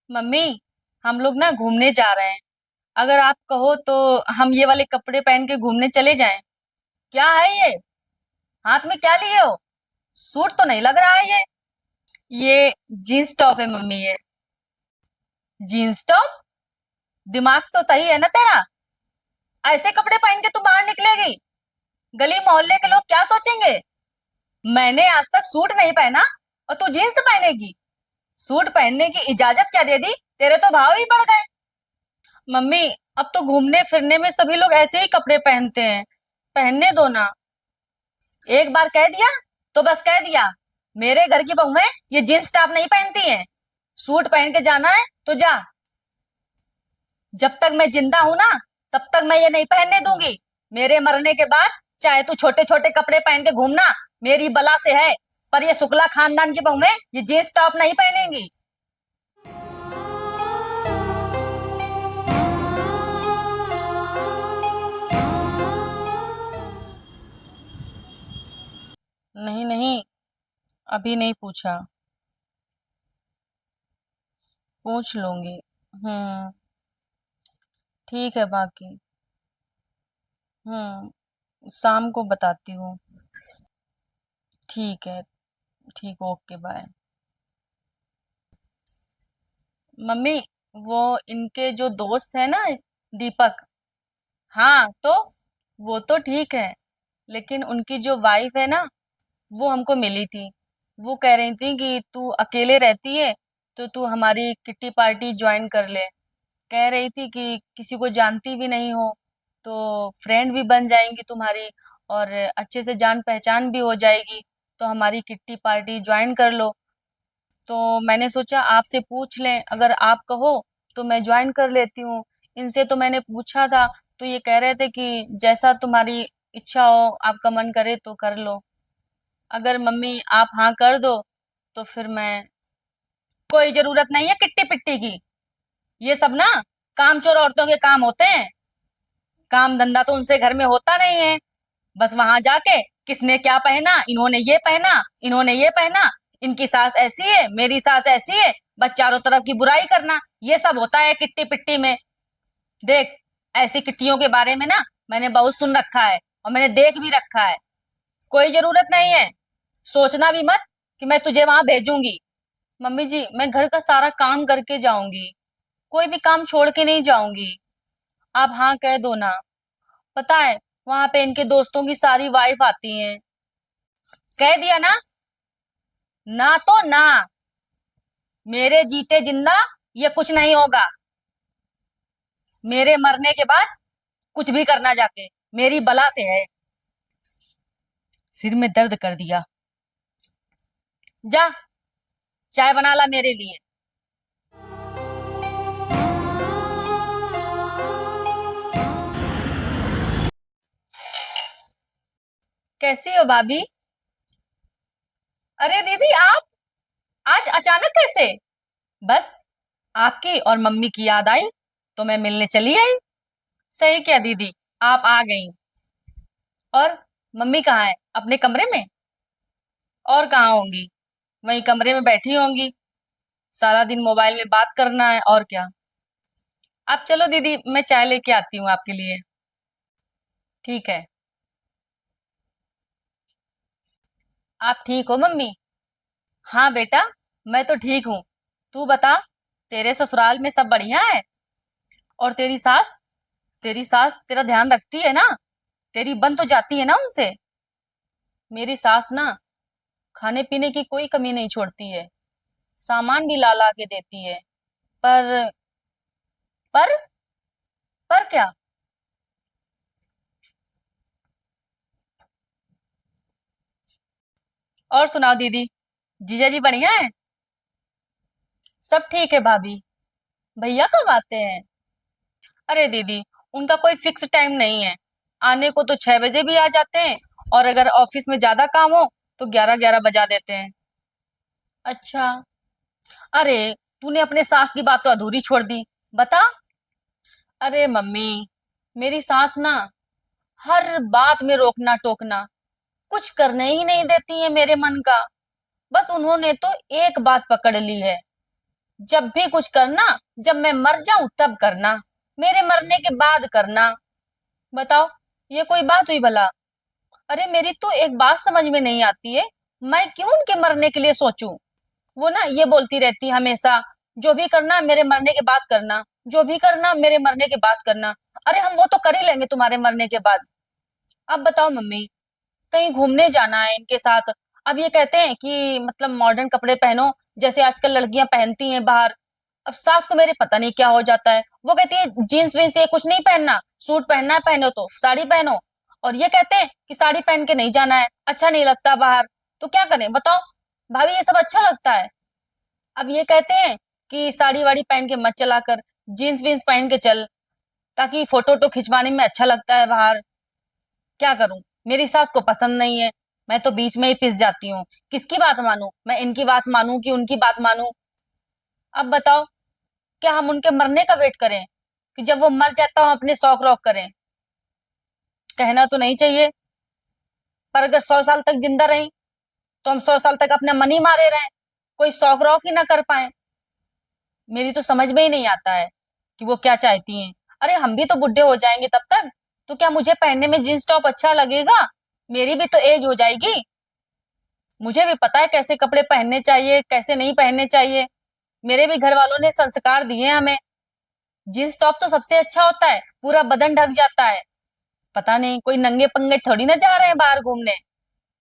Mummy, हम लोग ना घूमने जा रहे हैं। अगर आप कहो तो हम ये वाले कपड़े पहन के घूमने चले जाएं। क्या है ये? हाथ में क्या लिए हो? सूट तो नहीं लग रहा है ये जीन्स टॉप है मम्मी, ये जीन्स टॉप। दिमाग तो सही है ना तेरा? ऐसे कपड़े पहन के तू बाहर निकलेगी? गली मोहल्ले के लोग क्या सोचेंगे? मैंने आज तक सूट नहीं पहना और तू जीन्स पहनेगी? सूट पहनने की इजाजत क्या दे दी? तेरे तो भाव ही बढ़ गए। मम्मी, अब तो घूमने फिरने में सभी लोग ऐसे ही कपड़े पहनते हैं। पहनने दो ना। एक बार कह दिया तो बस कह दिया। मेरे घर की बहुएं ये जींस टॉप नहीं पहनती हैं। सूट पहन के जाना है तो जा। जब तक मैं जिंदा हूं ना, तब तक मैं ये नहीं पहनने दूंगी। मेरे मरने के बाद चाहे तू छोटे छोटे कपड़े पहन के घूमना, मेरी बला से है। पर ये शुक्ला खानदान की बहुएं ये जींस टॉप नहीं पहनेंगी। नहीं नहीं, अभी नहीं पूछा। पूछ लूंगी। हम्म। ठीक है बाकी। शाम को बताती हूँ। ठीक है। ठीक, ओके बाय। मम्मी, वो इनके जो दोस्त है ना, दीपक। हाँ तो वो तो ठीक है, लेकिन उनकी जो वाइफ है ना, वो हमको मिली थी। वो कह रही थी कि तू अकेले रहती है तो तू हमारी किट्टी पार्टी ज्वाइन कर ले। कह रही थी कि किसी को जानती भी नहीं हो तो फ्रेंड भी बन जाएंगी तुम्हारी, और अच्छे से जान पहचान भी हो जाएगी। तो हमारी किट्टी पार्टी ज्वाइन कर लो। तो मैंने सोचा आपसे पूछ लें, अगर आप कहो तो मैं ज्वाइन कर लेती हूँ। इनसे तो मैंने पूछा था, तो ये कह रहे थे कि जैसा तुम्हारी इच्छा हो, आपका मन करे तो कर लो। अगर मम्मी आप हाँ कर दो तो फिर मैं। कोई जरूरत नहीं है किट्टी पिट्टी की। ये सब ना कामचोर औरतों के काम होते हैं। काम धंधा तो उनसे घर में होता नहीं है। बस वहां जाके किसने क्या पहना, इन्होंने ये पहना, इन्होंने ये पहना, इनकी सास ऐसी है, मेरी सास ऐसी है, बस चारों तरफ की बुराई करना, ये सब होता है किट्टी पिट्टी में। देख, ऐसी किट्टियों के बारे में ना मैंने बहुत सुन रखा है और मैंने देख भी रखा है। कोई जरूरत नहीं है। सोचना भी मत कि मैं तुझे वहां भेजूंगी। मम्मी जी, मैं घर का सारा काम करके जाऊंगी। कोई भी काम छोड़ के नहीं जाऊंगी। आप हाँ कह दो ना। पता है, वहां पे इनके दोस्तों की सारी वाइफ आती हैं। कह दिया ना। ना तो ना। मेरे जीते जिंदा ये कुछ नहीं होगा। मेरे मरने के बाद कुछ भी करना जाके, मेरी बला से है। सिर में दर्द कर दिया। जा, चाय बना ला मेरे लिए। कैसी हो भाभी? अरे दीदी, आप आज अचानक कैसे? बस आपकी और मम्मी की याद आई तो मैं मिलने चली आई। सही क्या दीदी, आप आ गई। और मम्मी कहाँ है? अपने कमरे में? और कहाँ होंगी? वही कमरे में बैठी होंगी। सारा दिन मोबाइल में बात करना है और क्या। आप चलो दीदी, मैं चाय लेके आती हूँ आपके लिए। ठीक है। आप ठीक हो मम्मी? हाँ बेटा, मैं तो ठीक हूँ। तू बता, तेरे ससुराल में सब बढ़िया है? और तेरी सास तेरा ध्यान रखती है ना? तेरी बन तो जाती है ना उनसे? मेरी सास ना खाने पीने की कोई कमी नहीं छोड़ती है। सामान भी ला ला के देती है। पर पर पर क्या? और सुनाओ दीदी, जीजा जी बढ़िया है? सब ठीक है भाभी। भैया कब आते हैं? अरे दीदी, उनका कोई फिक्स टाइम नहीं है। आने को तो 6 बजे भी आ जाते हैं, और अगर ऑफिस में ज्यादा काम हो तो 11 11 बजा देते हैं। अच्छा। अरे, तूने अपने सास की बात तो अधूरी छोड़ दी। बता। अरे मम्मी, मेरी सास ना हर बात में रोकना टोकना, कुछ करने ही नहीं देती है मेरे मन का। बस उन्होंने तो एक बात पकड़ ली है। जब भी कुछ करना, जब मैं मर जाऊं तब करना, मेरे मरने के बाद करना। बताओ, ये कोई बात हुई भला? अरे मेरी तो एक बात समझ में नहीं आती है, मैं क्यों उनके मरने के लिए सोचूं? वो ना ये बोलती रहती है हमेशा, जो भी करना मेरे मरने के बाद करना, जो भी करना मेरे मरने के बाद करना। अरे हम वो तो कर ही लेंगे तुम्हारे मरने के बाद। अब बताओ मम्मी, कहीं घूमने जाना है इनके साथ। अब ये कहते हैं कि मतलब मॉडर्न कपड़े पहनो, जैसे आजकल लड़कियां पहनती हैं बाहर। अब सास को मेरे पता नहीं क्या हो जाता है, वो कहती है जीन्स वीन्स ये कुछ नहीं पहनना, सूट पहनना है पहनो तो साड़ी पहनो। और ये कहते हैं कि साड़ी पहन के नहीं जाना है, अच्छा नहीं लगता बाहर। तो क्या करें बताओ? भाभी ये सब अच्छा लगता है? अब ये कहते हैं कि साड़ी वाड़ी पहन के मत चला कर, जीन्स वीन्स पहन के चल, ताकि फोटो वोटो खिंचवाने में अच्छा लगता है बाहर। क्या करूं? मेरी सास को पसंद नहीं है, मैं तो बीच में ही पिस जाती हूँ। किसकी बात मानूं? मैं इनकी बात मानूं कि उनकी बात मानूं? अब बताओ, क्या हम उनके मरने का वेट करें, कि जब वो मर जाता हम अपने शौक रौक करें? कहना तो नहीं चाहिए, पर अगर 100 साल तक जिंदा रही तो हम 100 साल तक अपना मन ही मारे रहें, कोई शौक रौक ही ना कर पाए। मेरी तो समझ में ही नहीं आता है कि वो क्या चाहती हैं। अरे हम भी तो बुढ़े हो जाएंगे तब तक, तो क्या मुझे पहनने में जींस टॉप अच्छा लगेगा? मेरी भी तो एज हो जाएगी। मुझे भी पता है कैसे कपड़े पहनने चाहिए, कैसे नहीं पहनने चाहिए। मेरे भी घर वालों ने संस्कार दिए हैं हमें। जींस टॉप तो सबसे अच्छा होता है, पूरा बदन ढक जाता है। पता नहीं कोई नंगे पंगे थोड़ी ना जा रहे हैं बाहर घूमने।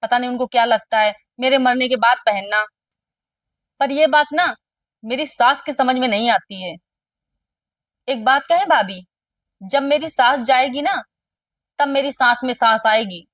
पता नहीं उनको क्या लगता है मेरे मरने के बाद पहनना। पर ये बात ना मेरी सास के समझ में नहीं आती है। एक बात कहे भाभी, जब मेरी सास जाएगी ना, तब मेरी सांस में सांस आएगी।